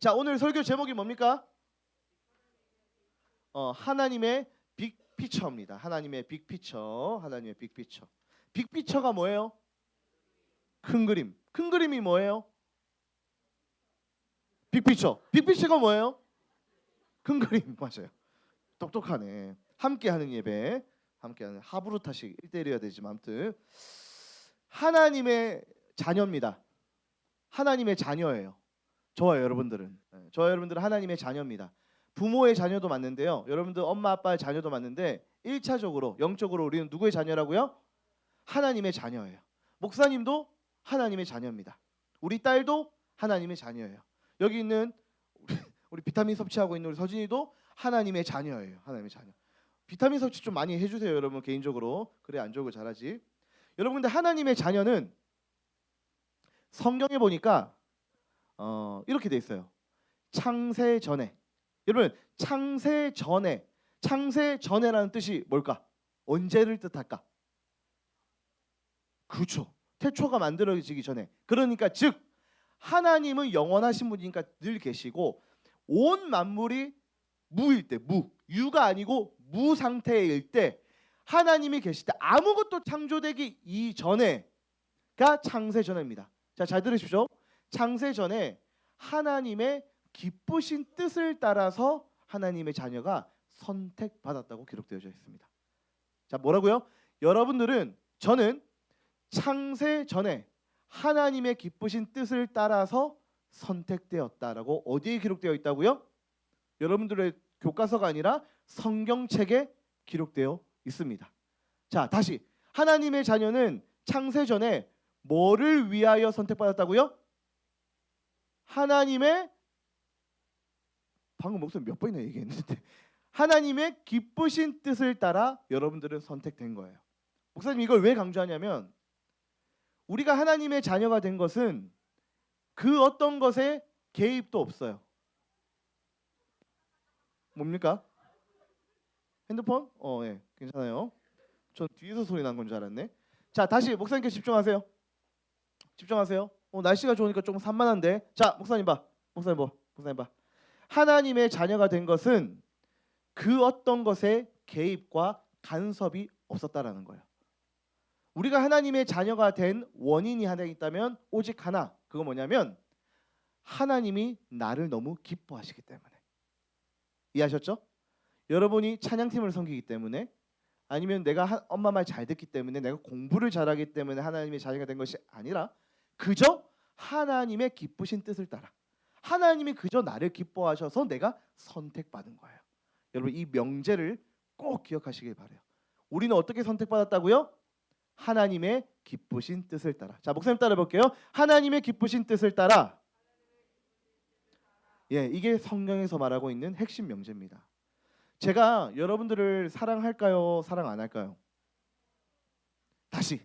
자, 오늘 설교 제목이 뭡니까? 하나님의 빅피처입니다. 하나님의 빅피처. 하나님의 빅피처. 빅피처가 뭐예요? 큰 그림. 큰 그림이 뭐예요? 빅피처. 빅피처가 뭐예요? 큰 그림. 맞아요. 똑똑하네. 함께하는 예배. 함께하는 하부르타식 1대1이어야 되지만 아무튼 하나님의 자녀입니다. 하나님의 자녀예요. 저와 여러분들은. 저와 여러분들은 하나님의 자녀입니다. 부모의 자녀도 맞는데요. 여러분들 엄마 아빠의 자녀도 맞는데 1차적으로 영적으로 우리는 누구의 자녀라고요? 하나님의 자녀예요. 목사님도 하나님의 자녀입니다. 우리 딸도 하나님의 자녀예요. 여기 있는 우리 비타민 섭취하고 있는 우리 서진이도 하나님의 자녀예요. 하나님의 자녀. 비타민 섭취 좀 많이 해주세요, 여러분. 개인적으로. 그래 안쪽을 잘하지. 여러분, 근데 하나님의 자녀는 성경에 보니까 이렇게 돼 있어요. 창세 전에. 여러분, 창세 전에라는 뜻이 뭘까? 언제를 뜻할까? 그렇죠. 태초가 만들어지기 전에. 그러니까 즉 하나님은 영원하신 분이니까 늘 계시고 온 만물이 무일 때, 유가 아니고 무 상태일 때 하나님이 계실 때 아무것도 창조되기 이전에가 창세 전에입니다. 자, 잘 들으십시오. 창세 전에 하나님의 기쁘신 뜻을 따라서 하나님의 자녀가 선택받았다고 기록되어져 있습니다. 자, 뭐라고요? 여러분들은, 저는 창세 전에 하나님의 기쁘신 뜻을 따라서 선택되었다라고 어디에 기록되어 있다고요? 여러분들의 교과서가 아니라 성경책에 기록되어 있습니다. 자, 다시 하나님의 자녀는 창세 전에 뭐를 위하여 선택받았다고요? 하나님의, 방금 목소리 몇 번이나 얘기했는데, 하나님의 기쁘신 뜻을 따라 여러분들은 선택된 거예요. 목사님, 이걸 왜 강조하냐면 우리가 하나님의 자녀가 된 것은 그 어떤 것에 개입도 없어요. 뭡니까? 핸드폰? 예, 괜찮아요. 전 뒤에서 소리 난 건 줄 알았네. 자, 다시 목사님께 집중하세요. 집중하세요. 날씨가 좋으니까 조금 산만한데. 자, 목사님 봐. 하나님의 자녀가 된 것은 그 어떤 것에 개입과 간섭이 없었다라는 거예요. 우리가 하나님의 자녀가 된 원인이 하나 있다면 오직 하나. 그거 뭐냐면 하나님이 나를 너무 기뻐하시기 때문에. 이해하셨죠? 여러분이 찬양팀을 섬기기 때문에, 아니면 내가 엄마 말 잘 듣기 때문에, 내가 공부를 잘하기 때문에 하나님의 자녀가 된 것이 아니라 그저 하나님의 기쁘신 뜻을 따라 하나님이 그저 나를 기뻐하셔서 내가 선택받은 거예요. 여러분, 이 명제를 꼭 기억하시길 바라요. 우리는 어떻게 선택받았다고요? 하나님의 기쁘신 뜻을 따라. 자, 목사님 따라 볼게요. 하나님의 기쁘신 뜻을 따라. 예, 이게 성경에서 말하고 있는 핵심 명제입니다. 제가 여러분들을 사랑할까요? 사랑 안 할까요? 다시.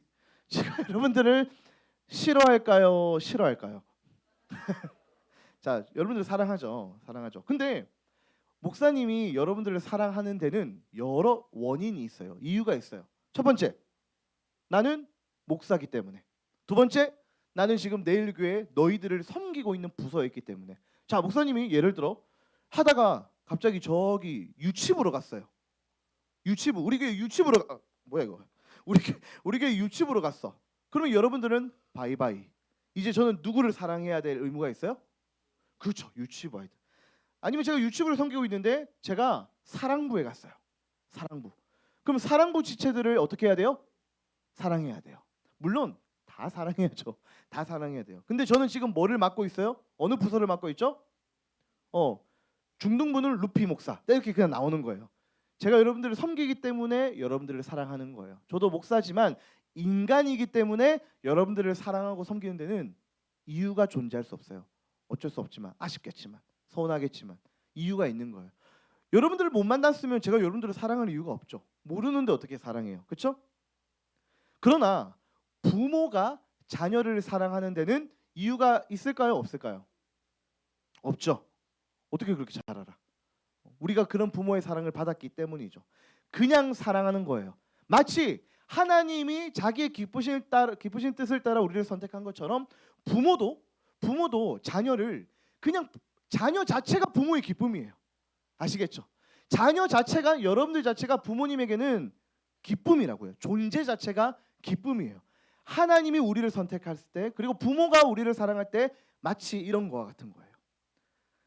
제가 여러분들을 싫어할까요? 싫어할까요? 자, 여러분들 사랑하죠. 근데 목사님이 여러분들을 사랑하는 데는 여러 원인이 있어요. 이유가 있어요. 첫 번째, 나는 목사기 때문에. 두 번째, 나는 지금 내일교회 너희들을 섬기고 있는 부서에 있기 때문에. 자, 목사님이 예를 들어 하다가 갑자기 저기 유치부로 갔어요. 유치부, 우리 교회 유치부로 뭐야 이거? 우리 교회 유치부로 갔어. 그러면 여러분들은 바이바이. 이제 저는 누구를 사랑해야 될 의무가 있어요? 그렇죠, 유치부 아이들. 아니면 제가 유치부를 섬기고 있는데 제가 사랑부에 갔어요. 사랑부. 그럼 사랑부 지체들을 어떻게 해야 돼요? 사랑해야 돼요. 물론 다 사랑해야죠. 다 사랑해야 돼요. 근데 저는 지금 뭐를 맡고 있어요? 어느 부서를 맡고 있죠? 중등부는 루피 목사. 이렇게 그냥 나오는 거예요. 제가 여러분들을 섬기기 때문에 여러분들을 사랑하는 거예요. 저도 목사지만 인간이기 때문에 여러분들을 사랑하고 섬기는 데는 이유가 존재할 수 없어요. 어쩔 수 없지만, 아쉽겠지만, 서운하겠지만 이유가 있는 거예요. 여러분들을 못 만났으면 제가 여러분들을 사랑할 이유가 없죠. 모르는데 어떻게 사랑해요? 그렇죠? 그러나 부모가 자녀를 사랑하는 데는 이유가 있을까요? 없을까요? 없죠. 어떻게 그렇게 잘 알아? 우리가 그런 부모의 사랑을 받았기 때문이죠. 그냥 사랑하는 거예요. 마치 하나님이 자기의 기쁘신 뜻을 따라 우리를 선택한 것처럼 부모도 자녀를 그냥 자녀 자체가 부모의 기쁨이에요. 아시겠죠? 자녀 자체가, 여러분들 자체가 부모님에게는 기쁨이라고요. 존재 자체가 기쁨이에요. 하나님이 우리를 선택할 때, 그리고 부모가 우리를 사랑할 때 마치 이런 거와 같은 거예요.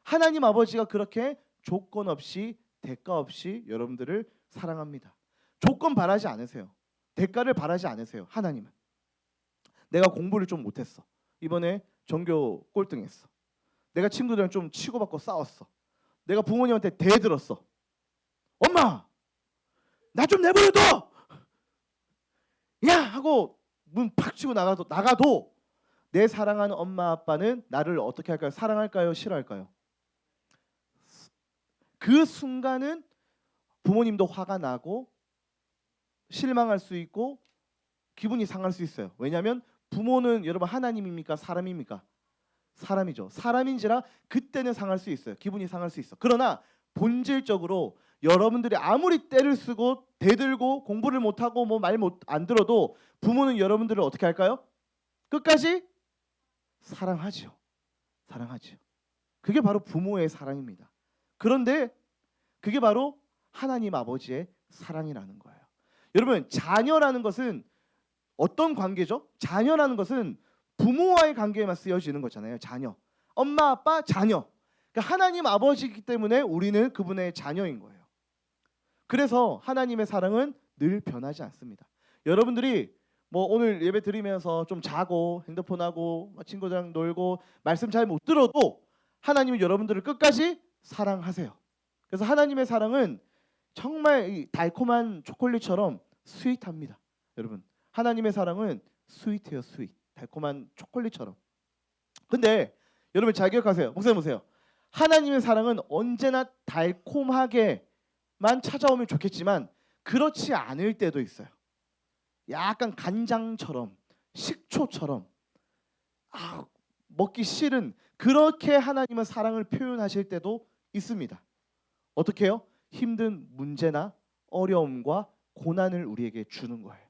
하나님 아버지가 그렇게 조건 없이, 대가 없이 여러분들을 사랑합니다. 조건 바라지 않으세요. 대가를 바라지 않으세요. 하나님은. 내가 공부를 좀 못했어. 이번에 전교 꼴등했어. 내가 친구들이랑 좀 치고받고 싸웠어. 내가 부모님한테 대들었어. 엄마, 나 좀 내버려둬! 야! 하고 문 팍 치고 나가도 내 사랑하는 엄마 아빠는 나를 어떻게 할까요? 사랑할까요? 싫어할까요? 그 순간은 부모님도 화가 나고 실망할 수 있고 기분이 상할 수 있어요. 왜냐하면 부모는 여러분 하나님입니까? 사람입니까? 사람이죠. 사람인지라 그때는 상할 수 있어요. 기분이 상할 수 있어. 그러나 본질적으로 여러분들이 아무리 떼를 쓰고 대들고 공부를 못하고 뭐 말 안 들어도 부모는 여러분들을 어떻게 할까요? 끝까지 사랑하지요. 사랑하지요. 그게 바로 부모의 사랑입니다. 그런데 그게 바로 하나님 아버지의 사랑이라는 거예요. 여러분, 자녀라는 것은 어떤 관계죠? 자녀라는 것은 부모와의 관계에만 쓰여지는 거잖아요. 자녀. 엄마, 아빠, 자녀. 그러니까 하나님 아버지이기 때문에 우리는 그분의 자녀인 거예요. 그래서 하나님의 사랑은 늘 변하지 않습니다. 여러분들이 뭐 오늘 예배 드리면서 좀 자고 핸드폰하고 친구들이랑 놀고 말씀 잘 못 들어도 하나님은 여러분들을 끝까지 사랑하세요. 그래서 하나님의 사랑은 정말 이 달콤한 초콜릿처럼 스윗합니다. 여러분, 하나님의 사랑은 스윗해요. 스윗. 달콤한 초콜릿처럼. 근데 여러분 잘 기억하세요. 목사님 보세요. 하나님의 사랑은 언제나 달콤하게만 찾아오면 좋겠지만 그렇지 않을 때도 있어요. 약간 간장처럼, 식초처럼 먹기 싫은, 그렇게 하나님은 사랑을 표현하실 때도 있습니다. 어떻게 해요? 힘든 문제나 어려움과 고난을 우리에게 주는 거예요.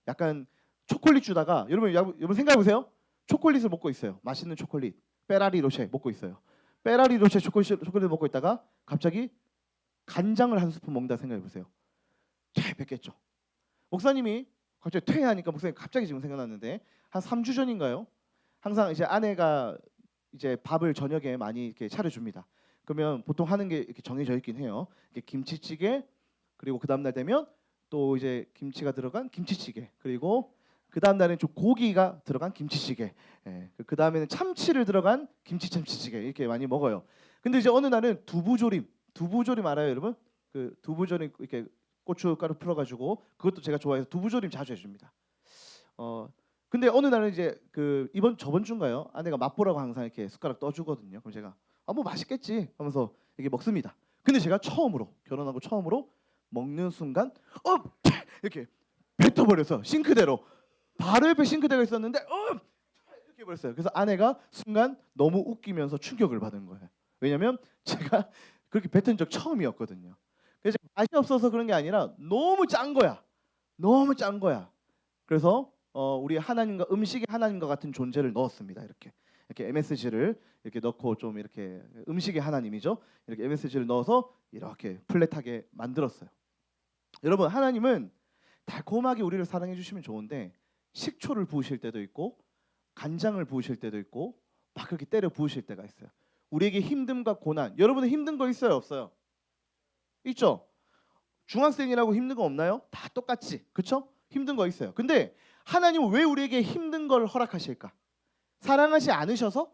약간 초콜릿 주다가 여러분 생각해 보세요. 초콜릿을 먹고 있어요. 맛있는 초콜릿, 페라리 로쉐 먹고 있어요. 페라리 로쉐 초콜릿 먹고 있다가 갑자기 간장을 한 스푼 먹는다 생각해 보세요. 뱉겠죠. 목사님이 갑자기 퇴하니까 목사님 갑자기 지금 생각났는데 한 3주 전인가요? 항상 이제 아내가 이제 밥을 저녁에 많이 이렇게 차려줍니다. 그러면 보통 하는 게 이렇게 정해져 있긴 해요. 이렇게 김치찌개, 그리고 그 다음 날 되면 또 이제 김치가 들어간 김치찌개, 그리고 그 다음 날은 좀 고기가 들어간 김치찌개, 그 다음에는 참치를 들어간 김치참치찌개, 이렇게 많이 먹어요. 근데 이제 어느 날은 두부조림 알아요, 여러분? 그 두부조림 이렇게 고춧가루 풀어가지고 그것도 제가 좋아해서 두부조림 자주 해줍니다. 근데 어느 날은 이제 그 저번 주인가요? 아내가 맛보라고 항상 이렇게 숟가락 떠주거든요. 그럼 제가 뭐 맛있겠지 하면서 이렇게 먹습니다. 근데 제가 결혼하고 처음으로 먹는 순간 이렇게 뱉어버려서 싱크대로, 바로 옆에 싱크대가 있었는데 이렇게 버렸어요. 그래서 아내가 순간 너무 웃기면서 충격을 받은 거예요. 왜냐면 제가 그렇게 뱉은 적 처음이었거든요. 그래서 맛이 없어서 그런 게 아니라 너무 짠 거야. 너무 짠 거야. 그래서 우리 하나님과 음식에 하나님과 같은 존재를 넣었습니다. 이렇게 MSG를 이렇게 넣고 좀 이렇게 음식의 하나님이죠. 이렇게 MSG를 넣어서 이렇게 플랫하게 만들었어요. 여러분, 하나님은 달콤하게 우리를 사랑해 주시면 좋은데 식초를 부으실 때도 있고 간장을 부으실 때도 있고 막 그렇게 때려 부으실 때가 있어요. 우리에게 힘듦과 고난. 여러분은 힘든 거 있어요, 없어요? 있죠. 중학생이라고 힘든 거 없나요? 다 똑같지, 그렇죠? 힘든 거 있어요. 근데 하나님은 왜 우리에게 힘든 걸 허락하실까? 사랑하지 않으셔서?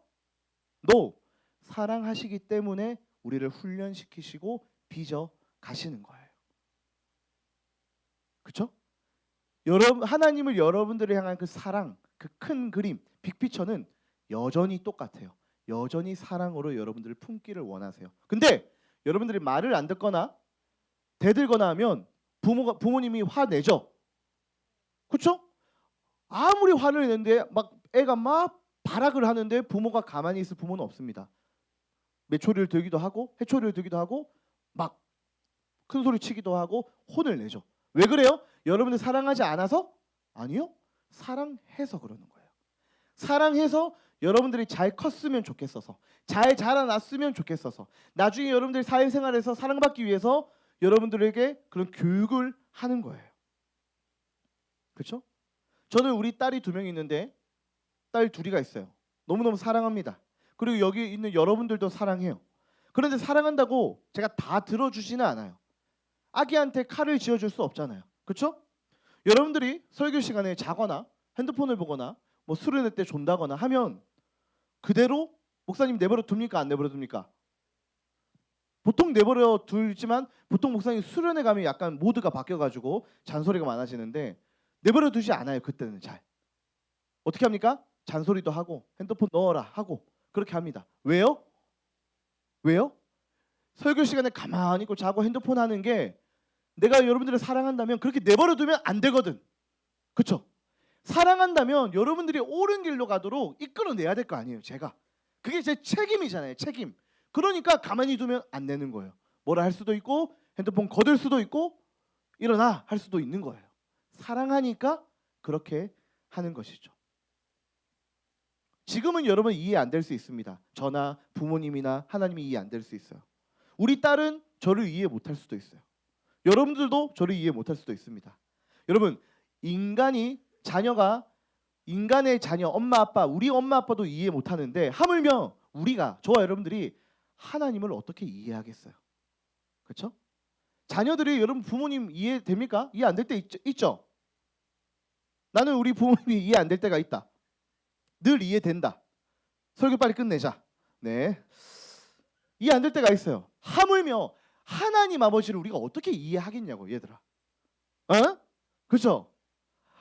No. 사랑하시기 때문에 우리를 훈련시키시고 빚어 가시는 거예요. 그렇죠? 하나님을 여러분들을 향한 그 사랑, 그 큰 그림, 빅피처는 여전히 똑같아요. 여전히 사랑으로 여러분들을 품기를 원하세요. 근데 여러분들이 말을 안 듣거나 대들거나 하면 부모님이 화내죠. 그렇죠? 아무리 화를 내는데 애가 막 발악을 하는데 부모가 가만히 있을 부모는 없습니다. 메초리를 들기도 하고 해초리를 들기도 하고 막 큰 소리 치기도 하고 혼을 내죠. 왜 그래요? 여러분들 사랑하지 않아서? 아니요. 사랑해서 그러는 거예요. 사랑해서 여러분들이 잘 컸으면 좋겠어서, 잘 자라났으면 좋겠어서, 나중에 여러분들이 사회생활에서 사랑받기 위해서 여러분들에게 그런 교육을 하는 거예요. 그렇죠? 저는 우리 딸이 2명 있는데 딸 2이가 있어요. 너무너무 사랑합니다. 그리고 여기 있는 여러분들도 사랑해요. 그런데 사랑한다고 제가 다 들어주지는 않아요. 아기한테 칼을 쥐어줄 수 없잖아요. 그렇죠? 여러분들이 설교 시간에 자거나 핸드폰을 보거나 뭐 수련회 때 존다거나 하면 그대로 목사님 내버려 둡니까? 안 내버려 둡니까? 보통 내버려 두지만 보통 목사님 수련회 가면 약간 모드가 바뀌어가지고 잔소리가 많아지는데 내버려 두지 않아요. 그때는 잘. 어떻게 합니까? 잔소리도 하고 핸드폰 넣어라 하고 그렇게 합니다. 왜요? 왜요? 설교 시간에 가만히 있고 자고 핸드폰 하는 게 내가 여러분들을 사랑한다면 그렇게 내버려 두면 안 되거든. 그렇죠? 사랑한다면 여러분들이 옳은 길로 가도록 이끌어내야 될 거 아니에요. 제가. 그게 제 책임이잖아요. 책임. 그러니까 가만히 두면 안 되는 거예요. 뭐라 할 수도 있고 핸드폰 거들 수도 있고 일어나 할 수도 있는 거예요. 사랑하니까 그렇게 하는 것이죠. 지금은 여러분 이해 안 될 수 있습니다. 저나 부모님이나 하나님이 이해 안 될 수 있어요. 우리 딸은 저를 이해 못할 수도 있어요. 여러분들도 저를 이해 못할 수도 있습니다. 여러분 자녀가 인간의 자녀 엄마 아빠 우리 엄마 아빠도 이해 못하는데 하물며 우리가 저와 여러분들이 하나님을 어떻게 이해하겠어요? 그렇죠? 자녀들이 여러분 부모님 이해됩니까? 이해 안 될 때 있죠? 나는 우리 부모님이 이해 안 될 때가 있다. 늘 이해된다. 설교 빨리 끝내자. 네. 이해 안 될 때가 있어요. 하물며 하나님 아버지를 우리가 어떻게 이해하겠냐고 얘들아. 어? 그렇죠?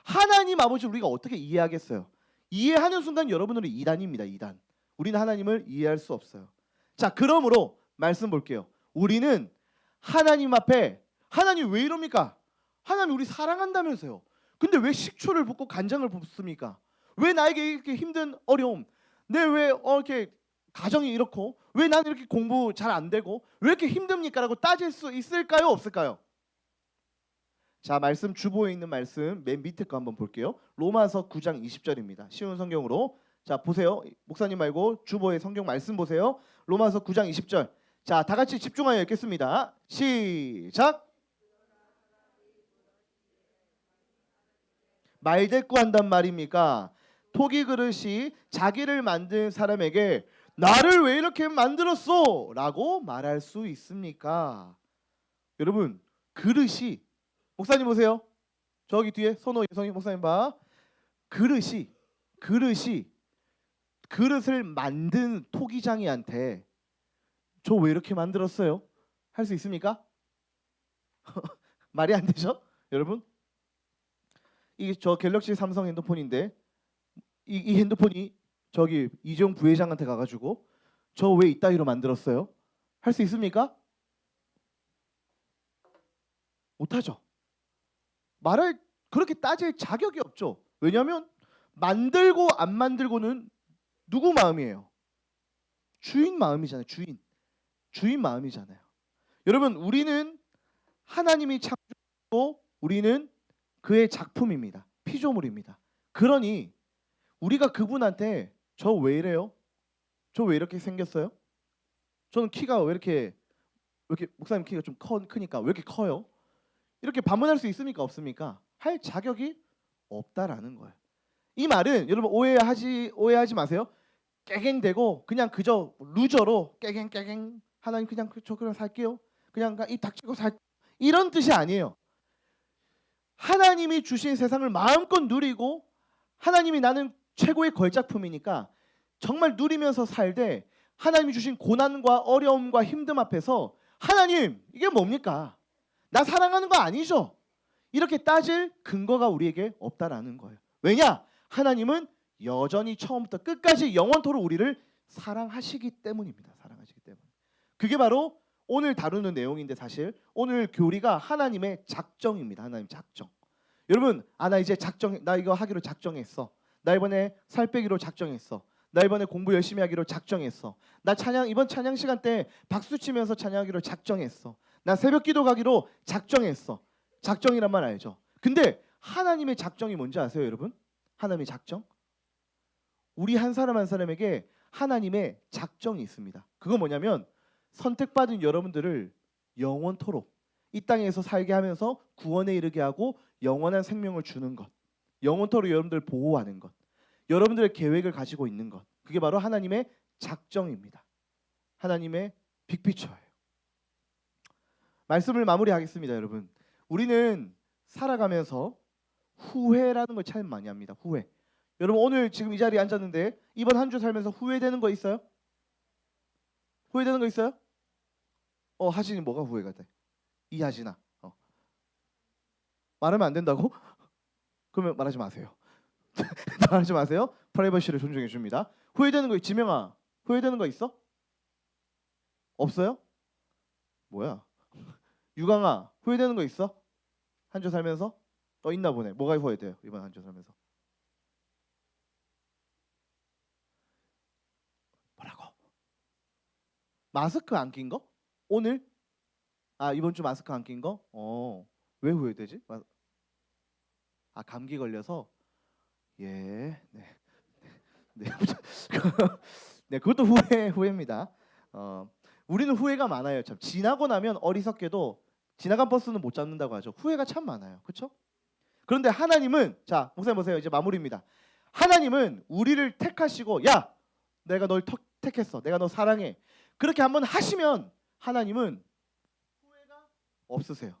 하나님 아버지를 우리가 어떻게 이해하겠어요? 이해하는 순간 여러분들은 이단입니다. 이단. 우리는 하나님을 이해할 수 없어요. 자, 그러므로 말씀 볼게요. 우리는 하나님 앞에 하나님 왜 이럽니까? 하나님 우리 사랑한다면서요. 근데 왜 식초를 붓고 간장을 붓습니까? 왜 나에게 이렇게 힘든 어려움? 내 왜 이렇게 가정이 이렇고 왜 나는 이렇게 공부 잘 안 되고 왜 이렇게 힘듭니까? 라고 따질 수 있을까요? 없을까요? 자, 말씀 주보에 있는 말씀 맨 밑에 거 한번 볼게요. 로마서 9장 20절입니다. 쉬운 성경으로. 자, 보세요. 목사님 말고 주보의 성경 말씀 보세요. 로마서 9장 20절. 자, 다 같이 집중하여 읽겠습니다. 시작. 말대꾸한단 말입니까? 토기 그릇이 자기를 만든 사람에게 나를 왜 이렇게 만들었어? 라고 말할 수 있습니까? 여러분, 그릇이 목사님 보세요. 저기 뒤에 선호 여성이 목사님 봐. 그릇을 만든 토기장이한테 저 왜 이렇게 만들었어요? 할 수 있습니까? 말이 안 되죠? 여러분? 이게 저 갤럭시 삼성 핸드폰인데 이 핸드폰이 저기 이재용 부회장한테 가가지고 저 왜 이따위로 만들었어요? 할 수 있습니까? 못하죠. 말을 그렇게 따질 자격이 없죠. 왜냐하면 만들고 안 만들고는 누구 마음이에요? 주인 마음이잖아요. 주인 마음이잖아요. 여러분 우리는 하나님이 창조했고 우리는 그의 작품입니다. 피조물입니다. 그러니 우리가 그분한테 저 왜 이래요? 저 왜 이렇게 생겼어요? 저는 키가 왜 이렇게 목사님 키가 좀 크니까 왜 이렇게 커요? 이렇게 반문할 수 있습니까? 없습니까? 할 자격이 없다라는 거예요. 이 말은 여러분 오해하지 마세요. 깨갱대고 그냥 그저 루저로 깨갱 하나님 그냥 저 그냥 살게요. 그냥 입 닥치고 살 이런 뜻이 아니에요. 하나님이 주신 세상을 마음껏 누리고 하나님이 나는 최고의 걸작품이니까 정말 누리면서 살되 하나님이 주신 고난과 어려움과 힘듦 앞에서 하나님 이게 뭡니까? 나 사랑하는 거 아니죠? 이렇게 따질 근거가 우리에게 없다라는 거예요. 왜냐? 하나님은 여전히 처음부터 끝까지 영원토록 우리를 사랑하시기 때문입니다. 사랑하시기 때문에. 그게 바로 오늘 다루는 내용인데 사실 오늘 교리가 하나님의 작정입니다. 하나님 작정. 여러분, 나 이거 하기로 작정했어. 나 이번에 살 빼기로 작정했어. 나 이번에 공부 열심히 하기로 작정했어. 나 이번 찬양 시간 때 박수 치면서 찬양하기로 작정했어. 나 새벽 기도 가기로 작정했어. 작정이란 말 알죠? 근데 하나님의 작정이 뭔지 아세요, 여러분? 하나님의 작정? 우리 한 사람 한 사람에게 하나님의 작정이 있습니다. 그건 뭐냐면 선택받은 여러분들을 영원토록 이 땅에서 살게 하면서 구원에 이르게 하고 영원한 생명을 주는 것, 영원토록 여러분들을 보호하는 것, 여러분들의 계획을 가지고 있는 것, 그게 바로 하나님의 작정입니다. 하나님의 빅피처예요. 말씀을 마무리하겠습니다. 여러분, 우리는 살아가면서 후회라는 걸 참 많이 합니다. 후회. 여러분, 오늘 지금 이 자리에 앉았는데 이번 한 주 살면서 후회되는 거 있어요? 후회되는 거 있어요? 하진이 뭐가 후회가 돼? 이하진아, 말하면 안 된다고? 그러면 말하지 마세요. 말하지 마세요. 프라이버시를 존중해 줍니다. 후회되는 거, 지명아, 후회되는 거 있어? 없어요? 뭐야? 유강아, 후회되는 거 있어? 한 주 살면서? 있나 보네. 뭐가 후회돼요? 이번 한 주 살면서? 뭐라고? 마스크 안 낀 거? 오늘? 이번 주 마스크 안 낀 거? 왜 후회되지? 감기 걸려서? 예, 네. 네. 네, 그것도 후회입니다. 우리는 후회가 많아요. 참 지나고 나면 어리석게도 지나간 버스는 못 잡는다고 하죠. 후회가 참 많아요. 그렇죠? 그런데 하나님은, 자, 목사님 보세요. 이제 마무리입니다. 하나님은 우리를 택하시고, 야, 내가 널 택했어. 내가 너 사랑해. 그렇게 한번 하시면 하나님은 후회가 없으세요.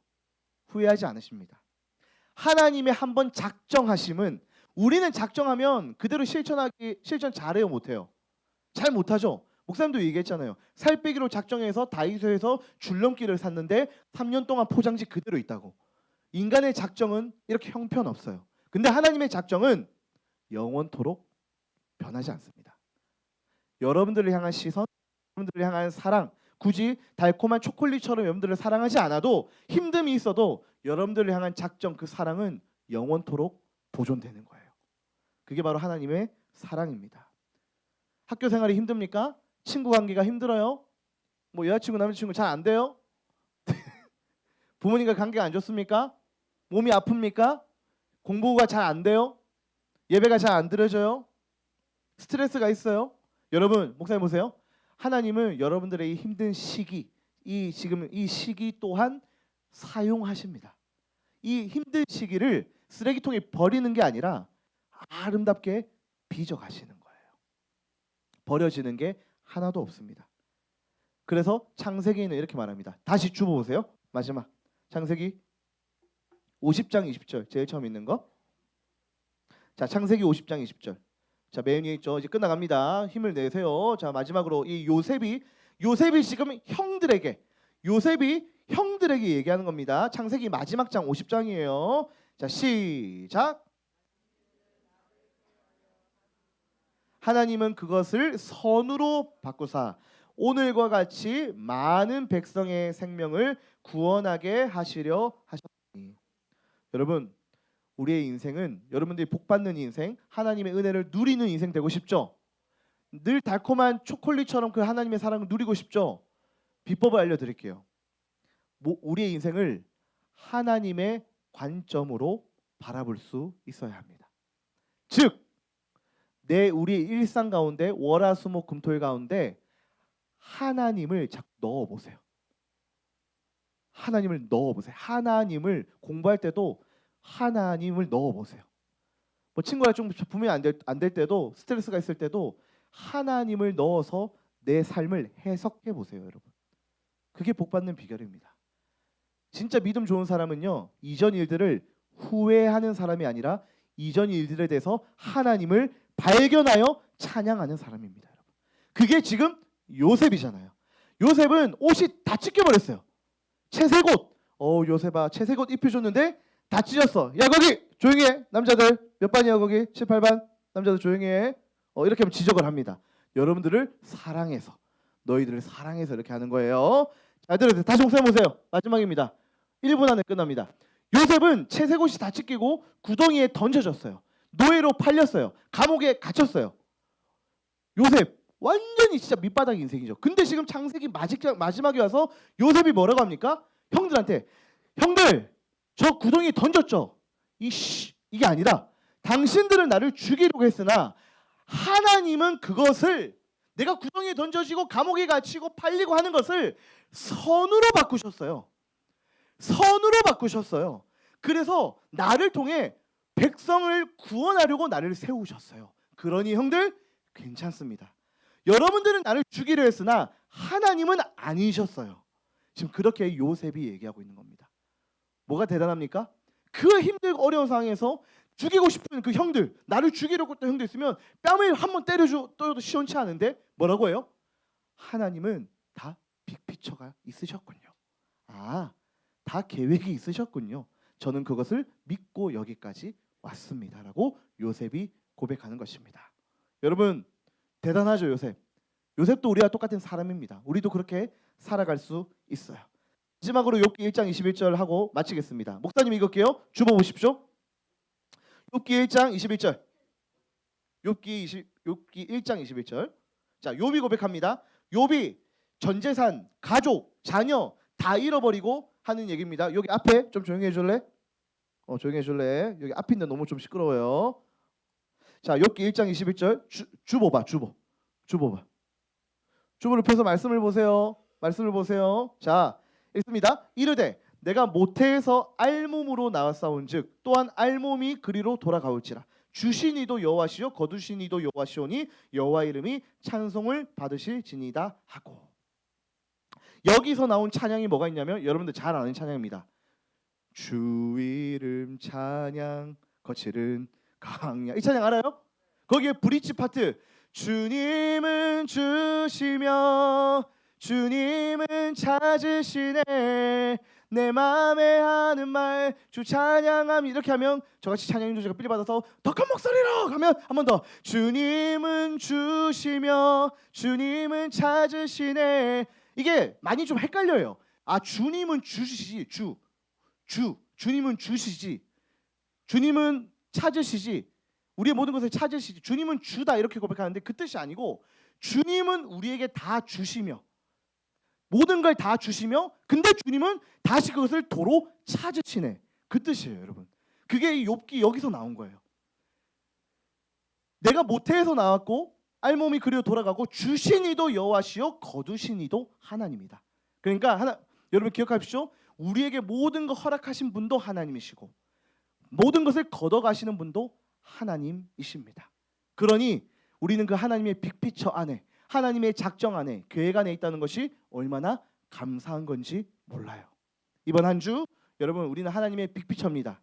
후회하지 않으십니다. 하나님의 한번 작정하심은, 우리는 작정하면 그대로 실천 잘해요, 못해요? 잘 못하죠. 목사님도 얘기했잖아요. 살 빼기로 작정해서 다이소에서 줄넘기를 샀는데 3년 동안 포장지 그대로 있다고. 인간의 작정은 이렇게 형편없어요. 근데 하나님의 작정은 영원토록 변하지 않습니다. 여러분들을 향한 시선, 여러분들을 향한 사랑, 굳이 달콤한 초콜릿처럼 여러분들을 사랑하지 않아도, 힘듦이 있어도 여러분들을 향한 작정, 그 사랑은 영원토록 보존되는 거예요. 그게 바로 하나님의 사랑입니다. 학교 생활이 힘듭니까? 친구 관계가 힘들어요? 여자친구 남자친구 잘 안 돼요? 부모님과 관계가 안 좋습니까? 몸이 아픕니까? 공부가 잘 안 돼요? 예배가 잘 안 드려져요? 스트레스가 있어요? 여러분, 목사님 보세요. 하나님은 여러분들의 이 힘든 시기, 지금 이 시기 또한 사용하십니다. 이 힘든 시기를 쓰레기통에 버리는 게 아니라 아름답게 빚어가시는 거예요. 버려지는 게 하나도 없습니다. 그래서 창세기에는 이렇게 말합니다. 다시 주보 보세요. 마지막 창세기 50장 20절, 제일 처음 있는 거. 자, 창세기 50장 20절. 자, 맨 위에 있죠. 이제 끝나갑니다. 힘을 내세요. 자, 마지막으로 이 요셉이 지금 요셉이 형들에게 얘기하는 겁니다. 창세기 마지막 장 50장이에요. 자, 시작. 하나님은 그것을 선으로 바꾸사 오늘과 같이 많은 백성의 생명을 구원하게 하시려 하셨으니. 여러분, 우리의 인생은, 여러분들이 복받는 인생, 하나님의 은혜를 누리는 인생 되고 싶죠? 늘 달콤한 초콜릿처럼 그 하나님의 사랑을 누리고 싶죠? 비법을 알려드릴게요. 우리의 인생을 하나님의 관점으로 바라볼 수 있어야 합니다. 즉, 우리의 일상 가운데, 월화수목금토일 가운데 하나님을 자꾸 넣어보세요. 하나님을 넣어보세요. 하나님을 공부할 때도 하나님을 넣어보세요. 친구가 좀 분명히 안 될 때도, 스트레스가 있을 때도 하나님을 넣어서 내 삶을 해석해 보세요, 여러분. 그게 복받는 비결입니다. 진짜 믿음 좋은 사람은요, 이전 일들을 후회하는 사람이 아니라 이전 일들에 대해서 하나님을 발견하여 찬양하는 사람입니다, 여러분. 그게 지금 요셉이잖아요. 요셉은 옷이 다 찢겨버렸어요. 채색옷. 요셉아, 채색옷 입혀줬는데 다 찢었어. 야, 거기 조용히 해. 남자들 몇 반이야 거기? 7, 8반? 남자들 조용히 해. 이렇게 하면 지적을 합니다. 여러분들을 사랑해서, 너희들을 사랑해서 이렇게 하는 거예요. 자, 다시 목사님 보세요. 마지막입니다. 1분 안에 끝납니다. 요셉은 채색옷이 다 찢기고 구덩이에 던져졌어요. 노예로 팔렸어요. 감옥에 갇혔어요. 요셉 완전히 진짜 밑바닥 인생이죠. 근데 지금 창세기 마지막에 와서 요셉이 뭐라고 합니까? 형들한테, 형들 저 구덩이에 던졌죠. 이게 아니라 당신들은 나를 죽이려고 했으나 하나님은 그것을 내가 구덩이에 던져지고 감옥에 갇히고 팔리고 하는 것을 선으로 바꾸셨어요. 선으로 바꾸셨어요. 그래서 나를 통해 백성을 구원하려고 나를 세우셨어요. 그러니 형들 괜찮습니다. 여러분들은 나를 죽이려 했으나 하나님은 아니셨어요. 지금 그렇게 요셉이 얘기하고 있는 겁니다. 뭐가 대단합니까? 그 힘들고 어려운 상황에서 죽이고 싶은 그 형들, 나를 죽이려고 했던 형들 있으면 뺨을 한번 때려도 시원치 않은데 뭐라고 해요? 하나님은 다 빅피처가 있으셨군요. 아, 다 계획이 있으셨군요. 저는 그것을 믿고 여기까지 왔습니다라고 요셉이 고백하는 것입니다. 여러분 대단하죠. 요셉도 우리와 똑같은 사람입니다. 우리도 그렇게 살아갈 수 있어요. 마지막으로 욥기 1장 21절 하고 마치겠습니다. 목사님 읽을게요. 주보 보십시오. 욥기 1장 21절. 욥기 1장 21절. 자, 욥이 고백합니다. 욥이 전 재산, 가족, 자녀 다 잃어버리고 하는 얘기입니다. 여기 앞에 좀 조용히 해줄래? 조용히 해줄래? 여기 앞인데 너무 좀 시끄러워요. 자, 욥기 1장 21절 주보 봐. 주보를 펴서 말씀을 보세요. 자, 읽습니다. 이르되 내가 모태에서 알몸으로 나왔사온즉 또한 알몸이 그리로 돌아가올지라. 주신 이도 여호와시요 거두신 이도 여호와시오니 여호와 이름이 찬송을 받으실지니이다 하고. 여기서 나온 찬양이 뭐가 있냐면 여러분들 잘 아는 찬양입니다. 주 이름 찬양 거칠은 강야. 이 찬양 알아요? 거기에 브릿지 파트 주님은 주시며 주님은 찾으시네 내 맘에 하는 말 주 찬양함. 이렇게 하면 저같이 찬양 인도자가 삘 받아서 더 큰 목소리로 하면 한 번 더 주님은 주시며 주님은 찾으시네. 이게 많이 좀 헷갈려요. 아, 주님은 주시지 주님은 주시지 주님은 찾으시지 우리의 모든 것을 찾으시지 주님은 주다 이렇게 고백하는데 그 뜻이 아니고 주님은 우리에게 다 주시며 모든 걸 다 주시며 근데 주님은 다시 그것을 도로 찾으시네. 그 뜻이에요, 여러분. 그게 이 욥기 여기서 나온 거예요. 내가 모태에서 나왔고 알몸이 그리로 돌아가고 주신 이도 여호와시요 거두신 이도 하나님이다. 그러니까 여러분 기억하십시오. 우리에게 모든 거 허락하신 분도 하나님이시고 모든 것을 걷어가시는 분도 하나님이십니다. 그러니 우리는 그 하나님의 빅피처 안에 하나님의 작정 안에 계획 안에 있다는 것이 얼마나 감사한 건지 몰라요. 이번 한 주 여러분 우리는 하나님의 빅피처입니다.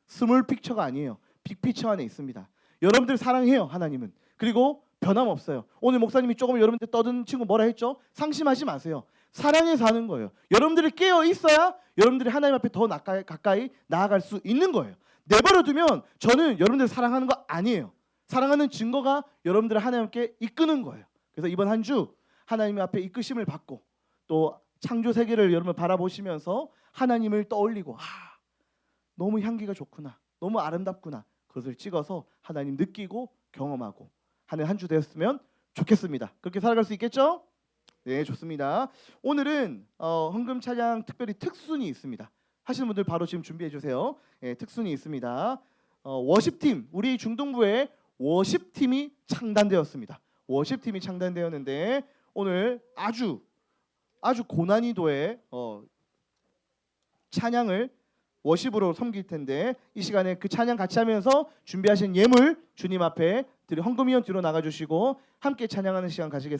스몰 픽처가 아니에요. 빅피처 안에 있습니다. 여러분들 사랑해요. 하나님은. 그리고 변함없어요. 오늘 목사님이 조금 여러분들 떠든 친구 뭐라 했죠? 상심하지 마세요. 사랑에 사는 거예요. 여러분들이 깨어 있어야 여러분들이 하나님 앞에 더 가까이 나아갈 수 있는 거예요. 내버려 두면 저는 여러분들 사랑하는 거 아니에요. 사랑하는 증거가 여러분들을 하나님께 이끄는 거예요. 그래서 이번 한 주 하나님 앞에 이끄심을 받고 또 창조 세계를 여러분 바라보시면서 하나님을 떠올리고 너무 향기가 좋구나. 너무 아름답구나. 그것을 찍어서 하나님 느끼고 경험하고 하는 한 주 되었으면 좋겠습니다. 그렇게 살아갈 수 있겠죠? 네, 좋습니다. 오늘은 헌금 찬양 특별히 특순이 있습니다. 하시는 분들 바로 지금 준비해 주세요. 네, 특순이 있습니다. 워십팀, 우리 중동부에 워십팀이 창단되었습니다. 워십팀이 창단되었는데 오늘 아주 고난이도의 찬양을 워십으로 섬길 텐데 이 시간에 그 찬양 같이 하면서 준비하신 예물 주님 앞에 헌금위원 뒤로 나가주시고 함께 찬양하는 시간 가지겠습니다.